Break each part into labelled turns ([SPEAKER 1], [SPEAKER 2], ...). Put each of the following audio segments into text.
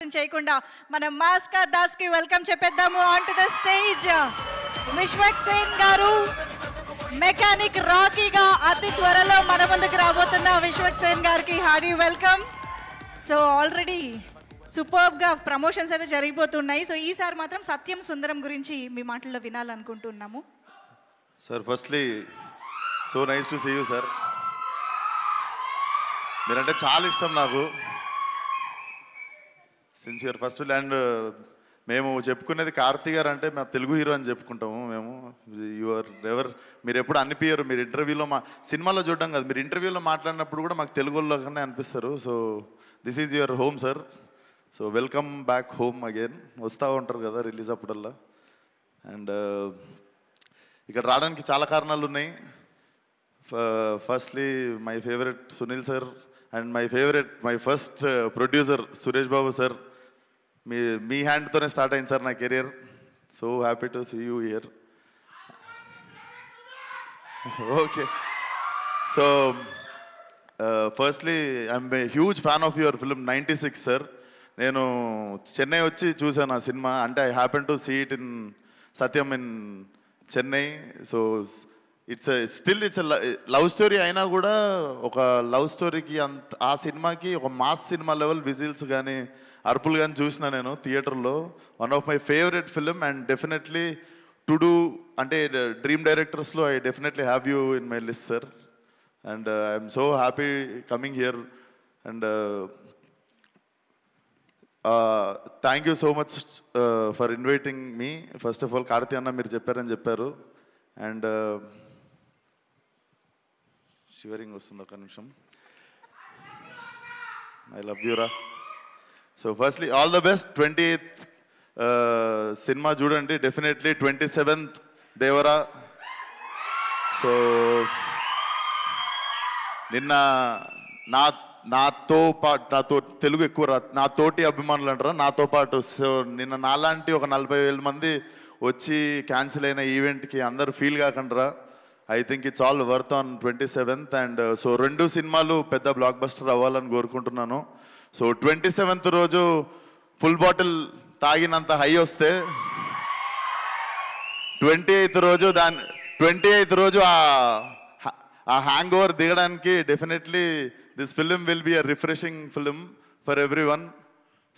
[SPEAKER 1] చేయకుండా మనం మాస్కర్ దాస్ కి వెల్కమ్ చెప్పేద్దాము on to the stage. Vishwak Sen గారు మెకానిక్ రాకీగా అతి త్వరలో మన ముందుకు రాబోతున్న విశ్వక్ సేన్ గారికి హార్డీ వెల్కమ్. సో ఆల్రెడీ సూపర్బ్గా ప్రమోషన్స్ అయితే జరిగిపోతున్నాయి. సో ఈసారి మాత్రం సత్యం సుందరం గురించి మీ మాటల్లో వినాలనుకుంటున్నాము.
[SPEAKER 2] Sir firstly so nice to see you sir. మీరంటే చాలా ఇష్టం నాకు. సిన్సియర్ ఫస్ట్ అండ్ మేము చెప్పుకునేది కార్తీ గారు అంటే మేము తెలుగు హీరో అని చెప్పుకుంటాము. మేము యువర్ ఎవర్ మీరు ఎప్పుడు అనిపించరు. మీరు ఇంటర్వ్యూలో సినిమాలో చూడడం కాదు, మీరు ఇంటర్వ్యూలో మాట్లాడినప్పుడు కూడా మాకు తెలుగులో కన్నా అనిపిస్తారు. So this is your home sir. So welcome back home again. వస్తూ ఉంటారు కదా రిలీజ్ అప్పుడల్లా. అండ్ ఇక్కడ రావడానికి చాలా కారణాలు ఉన్నాయి. Firstly my favourite Sunil sir and my first producer Suresh Babu sir. మీ హ్యాండ్తోనే స్టార్ట్ అయింది సార్ నా career. So happy to see you here. Okay, so firstly I'm a huge fan of your film 96 sir. నేను చెన్నై వచ్చి చూసాను ఆ సినిమా. అంటే I happen to see it in Sathyam in Chennai. So it's love story అయినా కూడా ఒక లవ్ స్టోరీకి ఆ సినిమాకి ఒక మాస్ సినిమా లెవెల్ విజిల్స్ కానీ అరుపులు కానీ చూసిన నేను థియేటర్లో. One of my favourite film and definitely to do అంటే డ్రీమ్ డైరెక్టర్స్లో I definitely have you in my list sir. And I'm so happy coming here. And thank you so much for inviting me. First of all Karthi అన్న మీరు చెప్పారని చెప్పారు. And shivering వస్తుంది, ఒక నిమిషం. I love you రా. So firstly all the best. 28th cinema చూడండి definitely. 27th Devara. So నిన్న నాతో తెలుగు ఎక్కువ నా తోటి అభిమానులు అంటారా, నాతో పాటు. సో నిన్న నాలాంటి ఒక 40,000 మంది వచ్చి క్యాన్సిల్ అయిన ఈవెంట్కి అందరు ఫీల్ కాకుండా I think it's all worth on 27th. And so 2 సినిమాలు పెద్ద బ్లాక్ బస్టర్ అవ్వాలని కోరుకుంటున్నాను. సో 27th రోజు ఫుల్ బాటిల్ తాగినంత హై వస్తే 28th రోజు ఆ హ్యాంగ్ ఓవర్ దిగడానికి definitely this film will be a refreshing film for every one.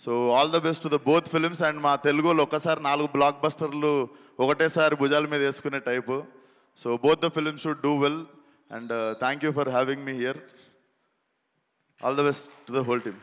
[SPEAKER 2] So all the best to the both films. And మా తెలుగులో ఒక్కసారి 4 బ్లాక్ బస్టర్లు ఒకటేసారి భుజాల మీద వేసుకునే type. So both the films should do well. And thank you for having me here. All the best to the whole team.